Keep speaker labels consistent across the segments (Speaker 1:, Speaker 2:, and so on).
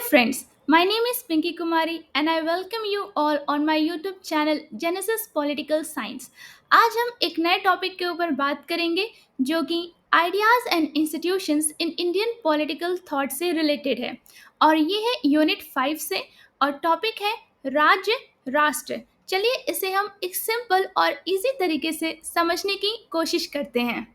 Speaker 1: friends, my name is Pinky Kumari and I welcome you all on my YouTube channel Genesis Political Science. आज हम एक नए topic के ऊपर बात करेंगे जो कि ideas and institutions in Indian political thought से रिलेटेड है और ये है यूनिट 5 से और टॉपिक है राज्य राष्ट्र। चलिए इसे हम एक सिंपल और इजी तरीके से समझने की कोशिश करते हैं।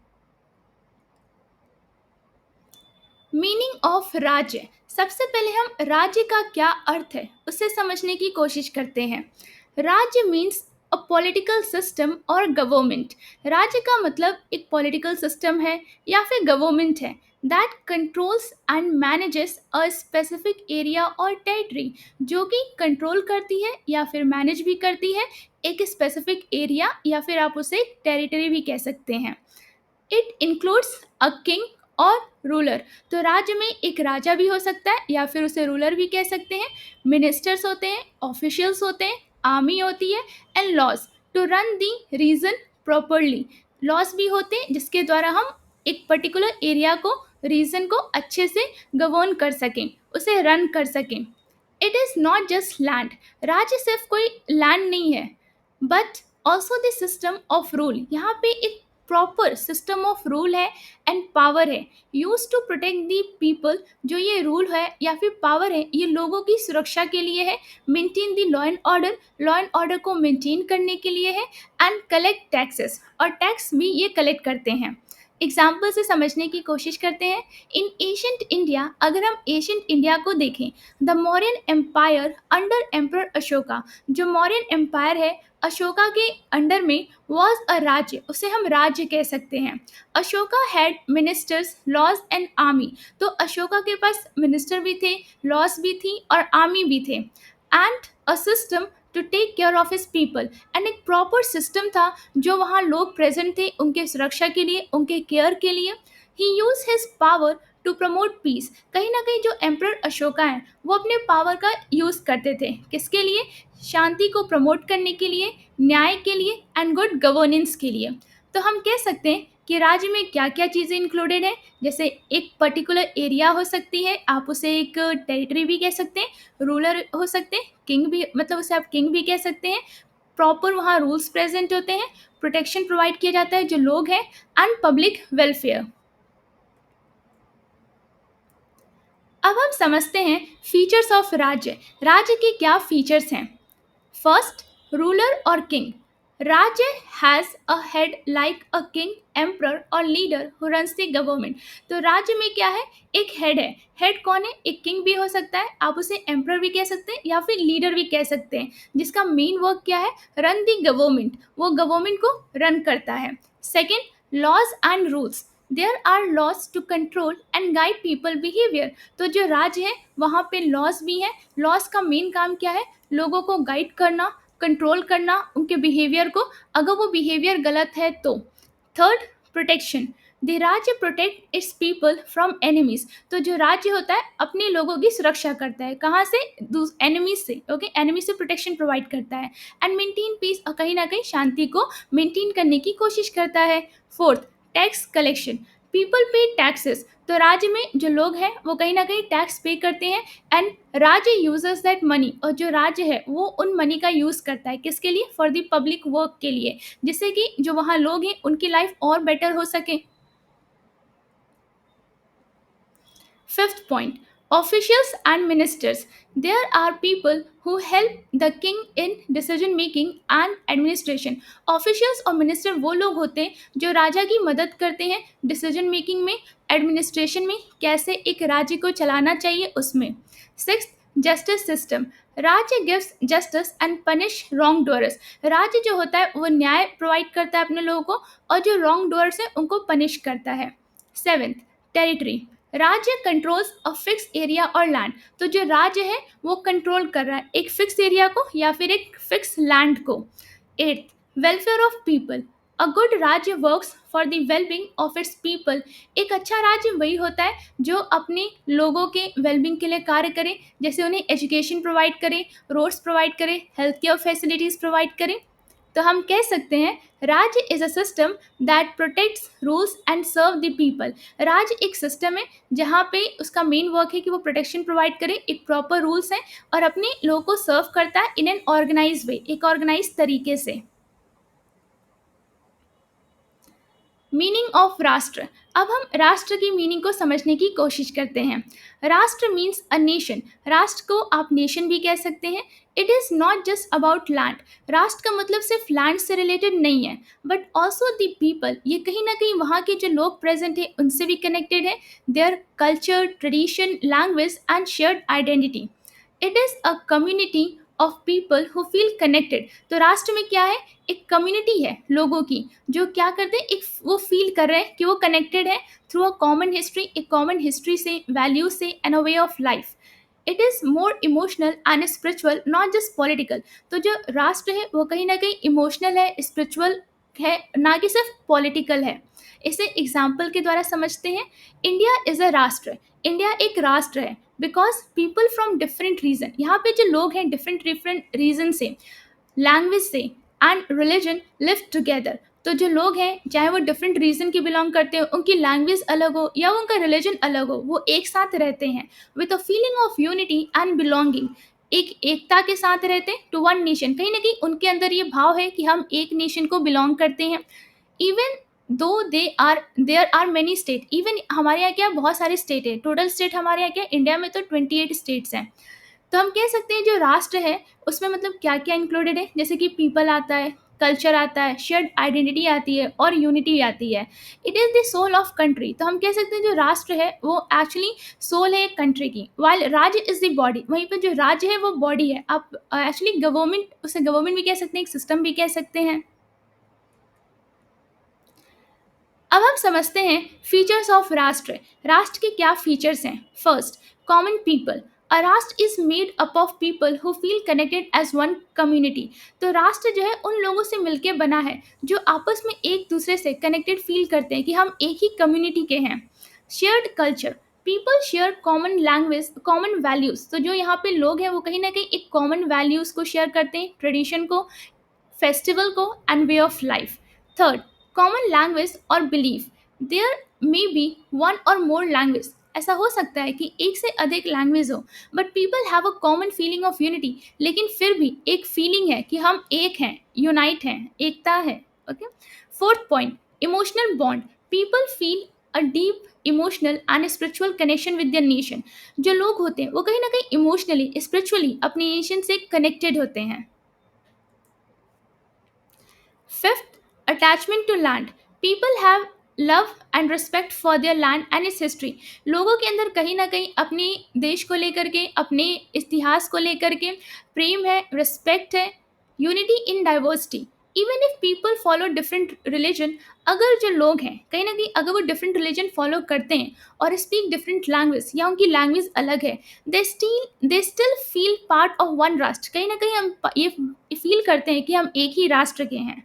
Speaker 1: मीनिंग ऑफ राज्य। सबसे पहले हम राज्य का क्या अर्थ है उसे समझने की कोशिश करते हैं। राज्य मीन्स अ पॉलिटिकल सिस्टम और गवर्नमेंट। राज्य का मतलब एक पॉलिटिकल सिस्टम है या फिर गवर्नमेंट है that controls and manages a specific area और टेरिटरी, जो कि कंट्रोल करती है या फिर मैनेज भी करती है एक स्पेसिफिक एरिया या फिर आप उसे टेरिटरी भी कह सकते हैं। इट इंक्लूड्स अ किंग और रूलर। तो राज्य में एक राजा भी हो सकता है या फिर उसे रूलर भी कह सकते हैं। मिनिस्टर्स होते हैं, ऑफिशियल्स होते हैं, आर्मी होती है and laws to run the region properly. Laws भी होते हैं जिसके द्वारा हम एक पर्टिकुलर एरिया को, रीजन को अच्छे से गवर्न कर सकें, उसे रन कर सकें। It is not just land. राज्य सिर्फ कोई लैंड नहीं है but also the system of rule. यहाँ पे एक प्रॉपर सिस्टम ऑफ रूल है एंड पावर है use to protect the people. जो ये रूल है या फिर पावर है ये लोगों की सुरक्षा के लिए है। Maintain the law and order को मेंटेन करने के लिए है एंड कलेक्ट टैक्सेस, और टैक्स भी ये कलेक्ट करते हैं। एग्जाम्पल से समझने की कोशिश करते हैं। इन एशियंट इंडिया, अगर हम एशियंट इंडिया को देखें, the Mauryan empire under emperor Ashoka, जो मौर्यन एम्पायर है अशोका के अंडर में वॉज अ राज्य, उसे हम राज्य कह सकते हैं। Ashoka had ministers, laws and army. तो अशोका के पास मिनिस्टर भी थे, लॉज भी थी और आर्मी भी थे। And a system to take care of his people, and एक प्रॉपर सिस्टम था जो वहाँ लोग प्रेजेंट थे उनके सुरक्षा के लिए, उनके केयर के लिए। He use his power to promote peace. कहीं ना कहीं जो एम्परर अशोका हैं वो अपने पावर का यूज़ करते थे, किसके लिए? शांति को प्रमोट करने के लिए, न्याय के लिए एंड गुड गवर्नेंस के लिए। तो हम कह सकते हैं कि राज्य में क्या क्या चीज़ें इंक्लूडेड है। जैसे एक पर्टिकुलर एरिया हो सकती है, आप उसे एक टेरिटरी भी कह सकते हैं। रूलर हो सकते हैं, किंग भी, मतलब उसे आप किंग भी कह सकते हैं। प्रॉपर वहाँ रूल्स प्रेजेंट होते हैं, प्रोटेक्शन प्रोवाइड किया जाता है जो लोग हैं, एंड पब्लिक वेलफेयर। अब हम समझते हैं फीचर्स ऑफ राज्य। राज्य के क्या फीचर्स हैं। फर्स्ट, रूलर और king. Rajya has a head like a king, emperor और leader who runs the government. तो राज्य में क्या है? एक हेड है। हेड कौन है? एक किंग भी हो सकता है, आप उसे एम्परर भी कह सकते हैं या फिर लीडर भी कह सकते हैं, जिसका मेन वर्क क्या है? रन द गवर्नमेंट, वो गवर्नमेंट को रन करता है। Second, laws and rules. There are laws to control and guide people behaviour. तो जो राज्य है वहाँ पे लॉज भी हैं। लॉज का मेन काम क्या है? लोगों को गाइड करना, कंट्रोल करना, उनके बिहेवियर को, अगर वो बिहेवियर गलत है तो। Third, protection. द राज्य protect it's people from enemies. तो जो राज्य होता है अपने लोगों की सुरक्षा करता है, कहाँ से? एनिमीज से। ओके, एनिमी से प्रोटेक्शन प्रोवाइड करता है। एंड मेंटेन पीस, और कहीं ना कहीं शांति को मेंटेन करने की कोशिश करता है। Fourth, tax collection. पीपल पे टैक्सेस। तो राज्य में जो लोग हैं वो कहीं ना कहीं टैक्स पे करते हैं एंड राज्य यूजर्स दैट मनी, और जो राज्य है वो उन मनी का यूज़ करता है किसके लिए? फॉर द पब्लिक वर्क के लिए, जिससे कि जो वहाँ लोग हैं उनकी लाइफ और बेटर हो सके। Fifth point, officials and ministers. There are people who help the king in decision making and administration. Officials और minister वो लोग होते हैं जो राजा की मदद करते हैं डिसीजन मेकिंग में, एडमिनिस्ट्रेशन में, कैसे एक राज्य को चलाना चाहिए उसमें। Sixth, justice system. Rajya gives justice and punish wrong doers. राज्य जो होता है वो न्याय प्रोवाइड करता है अपने लोगों को और जो रॉन्ग डूअर्स है उनको पनिश करता है। Seventh, territory. राज्य कंट्रोल्स अ फिक्स एरिया और लैंड। तो जो राज्य है वो कंट्रोल कर रहा है एक फिक्स एरिया को या फिर एक फिक्स लैंड को। Eighth, welfare of people. A good rajya works for the wellbeing of its people. एक अच्छा राज्य वही होता है जो अपने लोगों के वेलबींग के लिए कार्य करे, जैसे उन्हें एजुकेशन प्रोवाइड करे, रोड्स प्रोवाइड करे, हेल्थ केयर फैसिलिटीज़ प्रोवाइड करे। तो हम कह सकते हैं राज्य is a system that protects rules and serve the people. राज्य एक सिस्टम है जहाँ पे उसका मेन वर्क है कि वो प्रोटेक्शन प्रोवाइड करे, एक प्रॉपर रूल्स है और अपने लोगों को सर्व करता है इन एन ऑर्गेनाइज वे, एक ऑर्गेनाइज तरीके से। मीनिंग ऑफ राष्ट्र। अब हम राष्ट्र की मीनिंग को समझने की कोशिश करते हैं। राष्ट्र मीन्स अ नेशन। राष्ट्र को आप नेशन भी कह सकते हैं। It is not just about land. राष्ट्र का मतलब सिर्फ लैंड से रिलेटेड नहीं है, बट ऑल्सो द पीपल। ये कहीं ना कहीं वहाँ के जो लोग प्रेजेंट है उनसे भी कनेक्टेड है, their culture, tradition, language and shared identity. It is a community of people who feel connected. तो राष्ट्र में क्या है, एक कम्युनिटी है लोगों की जो क्या करते हैं, एक वो फील कर रहे हैं कि वो कनेक्टेड है थ्रू अ कॉमन हिस्ट्री, एक कॉमन हिस्ट्री से, वैल्यू से and a way of life. It is more emotional and spiritual, not just political. तो जो राष्ट्र है वो कहीं ना कहीं इमोशनल है, स्पिरिचुअल है, ना कि सिर्फ पॉलिटिकल है। इसे एग्जाम्पल के द्वारा समझते हैं। इंडिया इज़ अ राष्ट्र। इंडिया एक राष्ट्र है because people from different region, यहाँ पे जो लोग हैं डिफरेंट डिफरेंट रीजन से, लैंग्वेज से एंड रिलीजन लिव टुगेदर। तो जो लोग हैं चाहे वो डिफरेंट रीजन के बिलोंग करते हो, उनकी लैंग्वेज अलग हो या उनका रिलीजन अलग हो, वो एक साथ रहते हैं with a feeling of unity and belonging. एक एकता के साथ रहते हैं टू वन नेशन। कहीं ना कहीं उनके अंदर ये भाव है कि हम एक नेशन को बिलोंग करते हैं। Even though there are many state, even हमारे यहाँ क्या बहुत सारे स्टेट है, टोटल स्टेट हमारे यहाँ क्या इंडिया में तो 28 स्टेट्स हैं। तो हम कह सकते हैं जो राष्ट्र है उसमें मतलब क्या क्या इंक्लूडेड है, जैसे कि पीपल आता है, कल्चर आता है, शेयर्ड आइडेंटिटी आती है और यूनिटी आती है। It is the soul of country. तो हम कह सकते हैं जो राष्ट्र है वो एक्चुअली सोल है एक कंट्री की, वाइल राज्य इज द बॉडी। वहीं पर जो राज्य है वो बॉडी है। आप एक्चुअली गवर्नमेंट, उसे गवर्नमेंट भी कह सकते हैं, एक सिस्टम भी कह सकते हैं। अब हम समझते हैं फीचर्स ऑफ राष्ट्र। राष्ट्र के क्या फीचर्स हैं। First, common people. A rashtra is made up of people who feel connected as one community. तो राष्ट्र जो है उन लोगों से मिलकर बना है जो आपस में एक दूसरे से कनेक्टेड फील करते हैं कि हम एक ही कम्युनिटी के हैं। Shared culture. People share common language, common values. तो जो यहाँ पे लोग हैं वो कहीं ना कहीं एक कॉमन वैल्यूज को शेयर करते हैं, ट्रेडिशन को, फेस्टिवल को and way of life. Third, common language और belief. There may be one और मोर लैंग्वेज। ऐसा हो सकता है कि एक से अधिक लैंग्वेज हो, but people have a common feeling of unity. लेकिन फिर भी एक फीलिंग है कि हम एक हैं, यूनाइट हैं, एकता है। Okay. Fourth point, emotional bond. People feel a deep emotional and spiritual connection with their nation. जो लोग होते हैं वो कहीं ना कहीं इमोशनली, स्पिरिचुअली अपने नेशन से कनेक्टेड होते हैं। Fifth, attachment to land. People have love and respect for their land and its history. लोगों के अंदर कहीं ना कहीं अपने देश को लेकर के, अपने इतिहास को लेकर के प्रेम है, रिस्पेक्ट है, unity in diversity. Even if people follow different religion, अगर जो लोग हैं कहीं ना कहीं अगर वो डिफरेंट रिलीजन फॉलो करते हैं और स्पीक डिफरेंट लैंग्वेज या उनकी लैंग्वेज अलग है, they still feel part of one राष्ट्र। कहीं ना कहीं हम ये फील करते हैं कि हम एक ही राष्ट्र के हैं।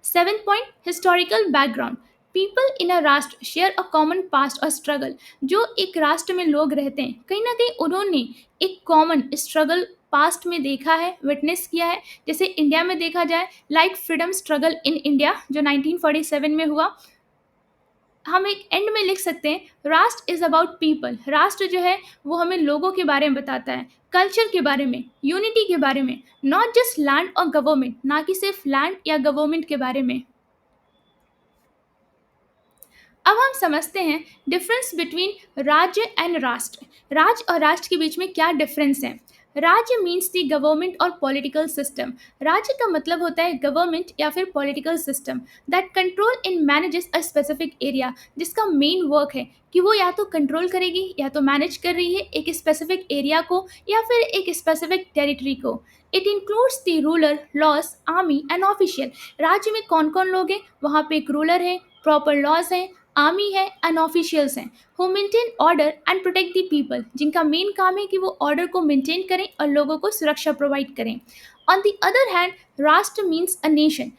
Speaker 1: Seventh point, historical background. People in a राष्ट्र share a common past or struggle. जो एक राष्ट्र में लोग रहते हैं कहीं ना कहीं उन्होंने एक कॉमन स्ट्रगल पास्ट में देखा है, विटनेस किया है। जैसे इंडिया में देखा जाए, like freedom struggle in India जो 1947 में हुआ। हम एक एंड में लिख सकते हैं राष्ट्र इज अबाउट पीपल। राष्ट्र जो है वो हमें लोगों के बारे में बताता है, कल्चर के बारे में, यूनिटी के बारे में, नॉट जस्ट लैंड और गवर्नमेंट, ना कि सिर्फ लैंड या गवर्नमेंट के बारे में। अब हम समझते हैं डिफरेंस बिटवीन राज्य एंड राष्ट्र। राज्य और राष्ट्र के बीच में क्या डिफरेंस है। राज्य मीन्स द गवर्नमेंट और पॉलिटिकल सिस्टम। राज्य का मतलब होता है गवर्नमेंट या फिर political system that control in manages a specific area, जिसका मेन वर्क है कि वो या तो कंट्रोल करेगी या तो मैनेज कर रही है एक स्पेसिफिक एरिया को या फिर एक स्पेसिफिक टेरिटरी को। It includes the ruler, loss, army and official. राज्य में कौन कौन लोग हैं, वहाँ पे एक रूलर है, प्रॉपर लॉज है, आर्मी है एंड ऑफिशियल्स हैं who maintain order and protect the people, जिनका मेन काम है कि वो ऑर्डर को मेंटेन करें और लोगों को सुरक्षा प्रोवाइड करें। ऑन द अदर हैंड, राष्ट्र मीन्स अ नेशन।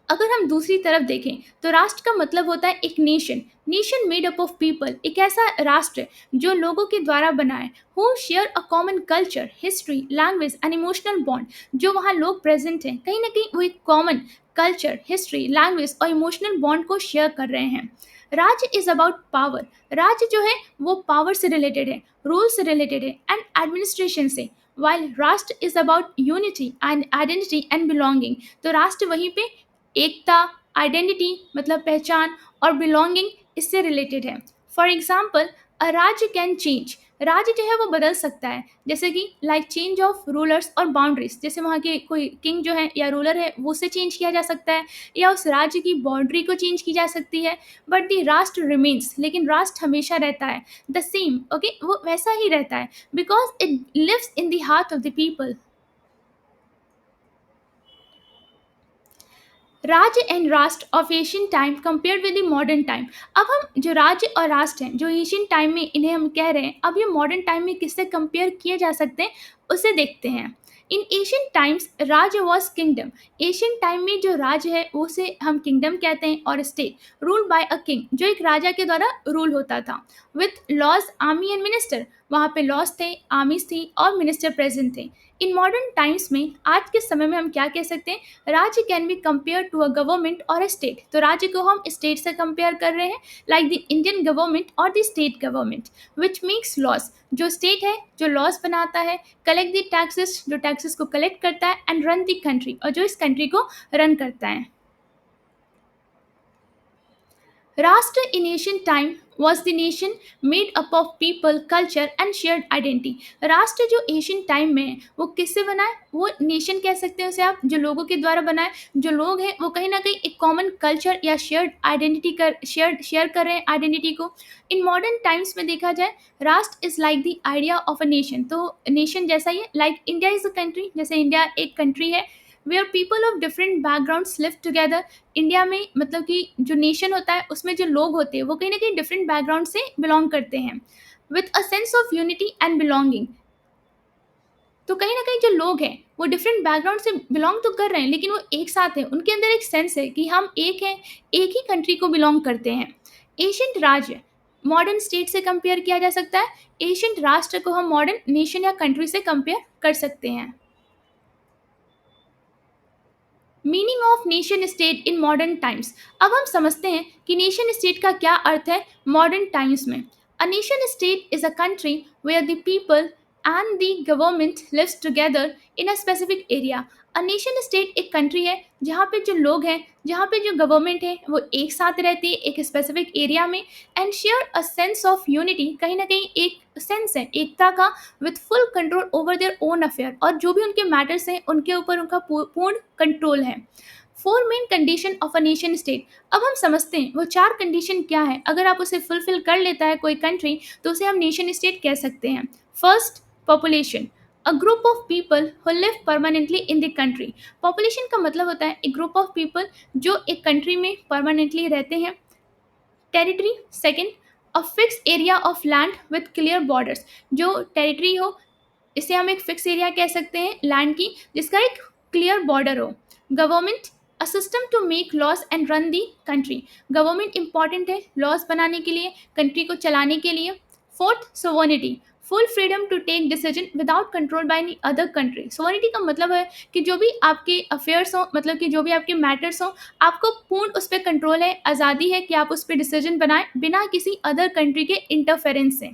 Speaker 1: अगर हम दूसरी तरफ देखें तो राष्ट्र का मतलब होता है एक nation. Nation made up of people, एक ऐसा राष्ट्र जो लोगों के द्वारा बना है, who share a common culture, history, language and emotional bond. जो वहाँ लोग प्रेजेंट हैं, कहीं ना कहीं वो एक कॉमन कल्चर, हिस्ट्री, लैंग्वेज और इमोशनल बॉन्ड को शेयर कर रहे हैं। राज्य इज अबाउट पावर। राज्य जो है वो पावर से रिलेटेड है, रूल से रिलेटेड है एंड एडमिनिस्ट्रेशन से। वाइल राष्ट्र is about unity and identity and belonging. तो राष्ट्र वहीं पे एकता, आइडेंटिटी मतलब पहचान और बिलोंगिंग इससे रिलेटेड है। फॉर एग्जाम्पल, अ राज्य कैन चेंज। राज्य जो है वो बदल सकता है, जैसे कि लाइक चेंज ऑफ रूलर्स और बाउंड्रीज, जैसे वहाँ के कोई किंग जो है या रूलर है वो उसे चेंज किया जा सकता है, या उस राज्य की बाउंड्री को चेंज की जा सकती है। बट द राष्ट्र रिमेन्स, लेकिन राष्ट्र हमेशा रहता है द सेम, ओके, वो वैसा ही रहता है, because it lives in the heart of the people. राज्य एंड राष्ट्र of Asian time compared with the modern time. अब हम जो राज्य और राष्ट्र हैं जो एशियन टाइम में इन्हें हम कह रहे हैं, अब ये मॉडर्न टाइम में किससे कंपेयर किए जा सकते हैं उसे देखते हैं। इन एशियन टाइम्स राज्य वॉज किंगडम। एशियन टाइम में जो राज्य है उसे हम किंगडम कहते हैं, और state rule by a king, जो एक राजा के द्वारा रूल होता था, with laws, army and minister. वहाँ पे लॉज थे, आर्मीज थी और मिनिस्टर प्रेजेंट थे। इन मॉडर्न टाइम्स में आज के समय में हम क्या कह सकते हैं, राज्य can be compare to a government और अ स्टेट। तो राज्य को हम स्टेट से कंपेयर कर रहे हैं, लाइक द इंडियन गवर्नमेंट और the state government, which makes laws. जो स्टेट है जो लॉज बनाता है, कलेक्ट द टैक्सेस, जो टैक्सेस को कलेक्ट करता है, एंड रन द कंट्री, और जो इस कंट्री को रन करता है। राष्ट्र in ancient time was the nation made up of people, culture and shared identity। राष्ट्र जो एशियन टाइम में है वो किससे बना है, वो नेशन कह सकते हैं उसे आप, जो लोगों के द्वारा बना है। जो लोग हैं वो कहीं ना कहीं एक कॉमन कल्चर या शेयर्ड आइडेंटिटी शेयर कर रहे हैं आइडेंटिटी को। इन मॉडर्न टाइम्स में देखा जाए, राष्ट्र is like the idea of a nation. तो नेशन जैसा ही है, like India is a country, जैसे इंडिया एक कंट्री है, where people of different backgrounds live together. India में मतलब कि जो नेशन होता है उसमें जो लोग होते हैं वो कहीं ना कहीं डिफरेंट बैकग्राउंड से बिलोंग करते हैं, with a sense of unity and belonging. तो कहीं ना कहीं जो लोग हैं वो डिफरेंट बैकग्राउंड से बिलोंग तो कर रहे हैं, लेकिन वो एक साथ हैं, उनके अंदर एक सेंस है कि हम एक हैं, एक ही कंट्री को बिलोंग करते हैं। एशियंट राज्य मॉडर्न स्टेट से कंपेयर किया जा सकता है। एशियंट राष्ट्र को हम मॉडर्न नेशन या कंट्री से कंपेयर कर सकते हैं। Meaning of nation state in modern times. अब हम समझते हैं कि नेशन स्टेट का क्या अर्थ है मॉडर्न टाइम्स में। A nation state is a country where the people and the government lives together in a specific area. A nation state एक कंट्री है जहाँ पे जो लोग हैं, जहाँ पे जो गवर्नमेंट है वो एक साथ रहती है एक स्पेसिफिक एरिया में, and share a sense of unity, कहीं ना कहीं एक सेंस है एकता का, with full control over their own affair, और जो भी उनके मैटर्स हैं उनके ऊपर उनका पूर्ण कंट्रोल है। Four main condition of a nation state. अब हम समझते हैं वो चार कंडीशन क्या है, अगर आप उसे फुलफिल कर लेता है कोई कंट्री तो उसे हम नेशन स्टेट कह सकते हैं। First, population, a group of people who live permanently in the country. Population का मतलब होता है एक ग्रुप ऑफ पीपल जो एक कंट्री में परमानेंटली रहते हैं। Territory, second, a fix area of land with clear borders. जो टेरिटरी हो इसे हम एक फिक्स एरिया कह सकते हैं लैंड की, जिसका एक क्लियर बॉर्डर हो। Government, a system to make laws and run the country. Government important है लॉज बनाने के लिए, कंट्री को चलाने के लिए। Fourth, sovereignty, full freedom to take decision without control by any other country. Sovereignty का मतलब है कि जो भी आपके अफेयर्स हो, मतलब कि जो भी आपके मैटर्स हो, आपको पूर्ण उस पर कंट्रोल है, आज़ादी है कि आप उस पर डिसीजन बनाएं बिना किसी अदर कंट्री के इंटरफेरेंस से।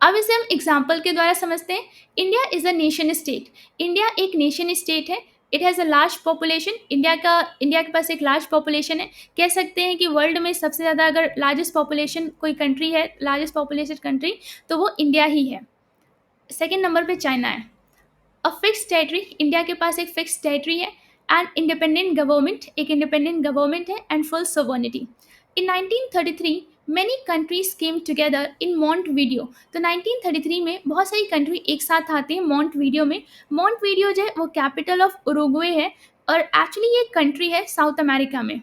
Speaker 1: अब इसे हम एग्जाम्पल के द्वारा समझते हैं। India is a nation state. India एक नेशन स्टेट है। It has a large population. India के पास एक लार्ज पॉपुलेशन है। कह सकते हैं कि वर्ल्ड में सबसे ज़्यादा अगर लार्जेस्ट पॉपुलेशन कोई कंट्री है, लार्जेस्ट पॉपुलेटेड कंट्री, तो वो इंडिया ही है। सेकेंड नंबर पे चाइना है। अ फिक्स टेरिटरी, इंडिया के पास एक फिक्स टेरिटरी है। एंड इंडिपेंडेंट गवर्नमेंट, एक इंडिपेंडेंट गवर्नमेंट है। And full sovereignty. In 1933 many countries came together in मॉन्ट video. तो 1933 में बहुत सारी कंट्री एक साथ आती हैं मॉन्ट वीडियो में। मॉन्ट वीडियो जो है वो कैपिटल ऑफ उरुग्वे है, और एक्चुअली ये कंट्री है साउथ अमेरिका में।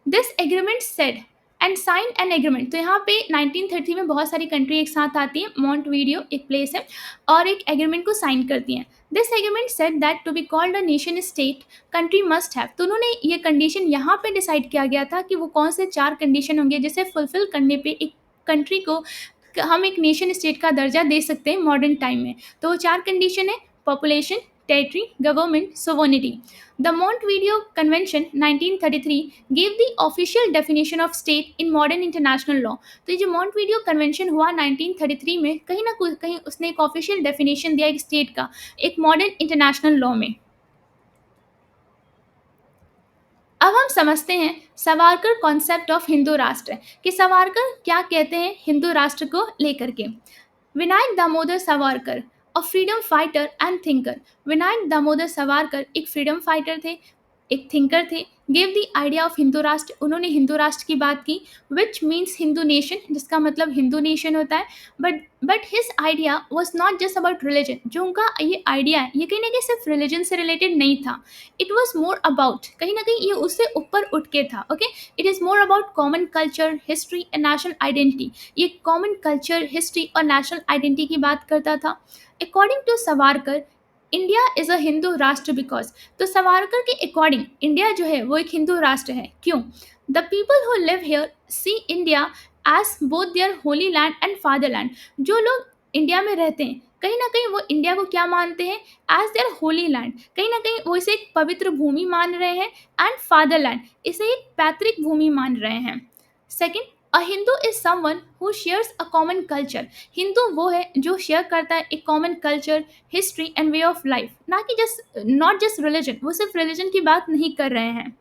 Speaker 1: This agreement said, and sign an agreement. तो यहाँ पे 1930 में बहुत सारी कंट्री एक साथ आती है, मॉन्टवीडियो एक प्लेस है, और एक एग्रीमेंट को साइन करती हैं। This agreement said that to be called a nation state country must have. तो उन्होंने ये कंडीशन यहाँ पे डिसाइड किया गया था कि वो कौन से 4 कंडीशन होंगे जिसे फुलफिल करने पे एक कंट्री को हम एक नेशन स्टेट का दर्जा दे सकते हैं मॉडर्न टाइम में। तो वो 4 कंडीशन है: population, territory, government, sovereignty. The Montevideo Convention 1933 gave the official definition of state in modern international law। तो ये जो मॉन्टवीडियो कन्वेंशन हुआ 1933 में, कहीं ना कहीं उसने एक ऑफिशियल डेफिनेशन दिया एक स्टेट का एक मॉडर्न इंटरनेशनल लॉ में। अब हम समझते हैं सावरकर कॉन्सेप्ट ऑफ हिंदू राष्ट्र, कि सावरकर क्या कहते हैं हिंदू राष्ट्र को लेकर के। Vinayak Damodar Savarkar, a freedom fighter and thinker. Vinayak Damodar Savarkar एक फ्रीडम फाइटर थे, एक थिंकर थे। Gave the idea of Hindu राष्ट्र, उन्होंने हिंदू राष्ट्र की बात की, विच मीन्स हिंदू नेशन, जिसका मतलब हिंदू नेशन होता है। But his idea was not just about religion. जो उनका ये आइडिया है ये कहीं ना कहीं सिर्फ रिलीजन से रिलेटेड नहीं था। इट वॉज मोर अबाउट, कहीं ना कहीं ये उससे ऊपर उठ के था। Okay, it is more about common culture, history and national identity. ये कॉमन कल्चर, हिस्ट्री और नेशनल आइडेंटिटी की बात करता था। According to Savarkar, India is a Hindu राष्ट्र बिकॉज। तो सावरकर के अकॉर्डिंग इंडिया जो है वो एक हिंदू राष्ट्र है। क्यों? The people who live here see India as both their holy land and fatherland. जो लोग इंडिया में रहते हैं कहीं ना कहीं वो इंडिया को क्या मानते हैं? As their holy land. कहीं ना कहीं वो इसे एक पवित्र भूमि मान रहे हैं, एंड फादरलैंड इसे एक पैतृक भूमि मान रहे हैं। Second, a Hindu is someone who shares a common culture. Hindu वो है जो शेयर करता है एक common culture, history and way of life, ना कि जस्ट नॉट जस्ट रिलीजन। वो सिर्फ रिलीजन की बात नहीं कर रहे हैं।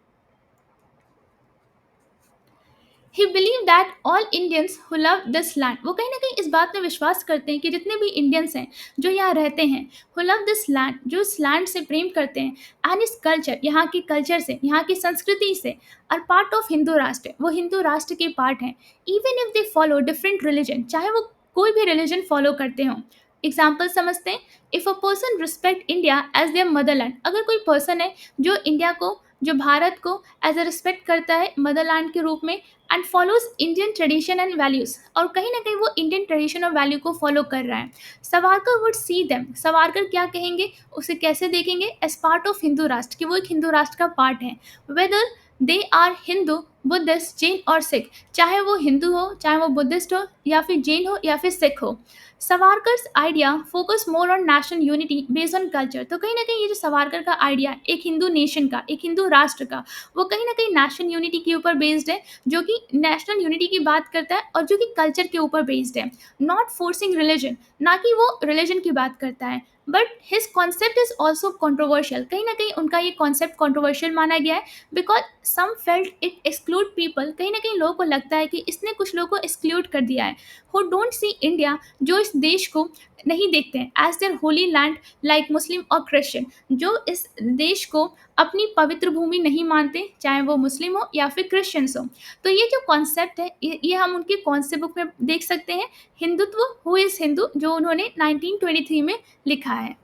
Speaker 1: ही believe that all Indians who love this land. वो कहीं ना कहीं इस बात में विश्वास करते हैं कि जितने भी इंडियंस हैं जो यहाँ रहते हैं, हु लव दिस लैंड, जो इस लैंड से प्रेम करते हैं, एंड इस कल्चर, यहाँ की कल्चर से, यहाँ की संस्कृति से, आर पार्ट ऑफ हिंदू राष्ट्र। वो हिंदू राष्ट्र के पार्ट हैं। Even if they follow different religion, चाहे वो कोई भी रिलीजन फॉलो करते हों। एग्जाम्पल समझते हैं। If a person respect India as their motherland, अगर कोई पर्सन है जो इंडिया को, जो भारत को एज अ रिस्पेक्ट करता है मदरलैंड के रूप में, and follows Indian tradition and values, और कहीं ना कहीं वो इंडियन ट्रेडिशन और वैल्यू को फॉलो कर रहा है, Savarkar would see them. Savarkar क्या कहेंगे, उसे कैसे देखेंगे? एज पार्ट ऑफ हिंदू राष्ट्र, कि वो एक हिंदू राष्ट्र का पार्ट है। Whether they are Hindu, Buddhist, Jain और सिख, चाहे वो हिंदू हो, चाहे वो बुद्धिस्ट हो, या फिर जैन हो, या फिर सिख हो। Savarkar's idea focus more on national unity based on culture. तो कहीं ना कहीं ये जो सावरकर का आइडिया एक हिंदू नेशन का, एक हिंदू राष्ट्र का, वो कहीं ना कहीं नेशनल यूनिटी के ऊपर बेस्ड है, जो कि नेशनल यूनिटी की बात करता है और जो कि कल्चर के ऊपर बेस्ड है। नॉट फोर्सिंग रिलीजन, ना कि वो रिलीजन की बात करता है। But his concept is also controversial, कहीं ना कहीं उनका ये कॉन्सेप्ट कॉन्ट्रोवर्शियल माना गया है, because some felt it exclude people. कहीं ना कहीं लोगों को लगता है कि इसने कुछ लोगों को एक्सक्लूड कर दिया है, हु डोंट सी इंडिया, जो इस देश को नहीं देखते हैं as their holy land, like Muslim और क्रिश्चियन, जो इस देश को अपनी पवित्र भूमि नहीं मानते, चाहे वो मुस्लिम हो या फिर क्रिश्चियंस हो। तो ये जो कॉन्सेप्ट है ये हम उनके कौन से बुक में देख सकते हैं? हिंदुत्व, हु इज़ हिंदू, जो उन्होंने 1923 में लिखा है।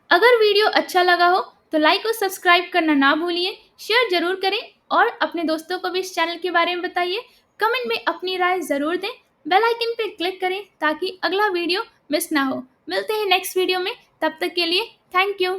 Speaker 1: अगर वीडियो अच्छा लगा हो तो लाइक और सब्सक्राइब करना ना भूलिए, शेयर जरूर करें, और अपने दोस्तों को भी इस चैनल के बारे में बताइए। कमेंट में अपनी राय ज़रूर दें। बेल आइकन पर क्लिक करें ताकि अगला वीडियो मिस ना हो। मिलते हैं नेक्स्ट वीडियो में, तब तक के लिए थैंक यू।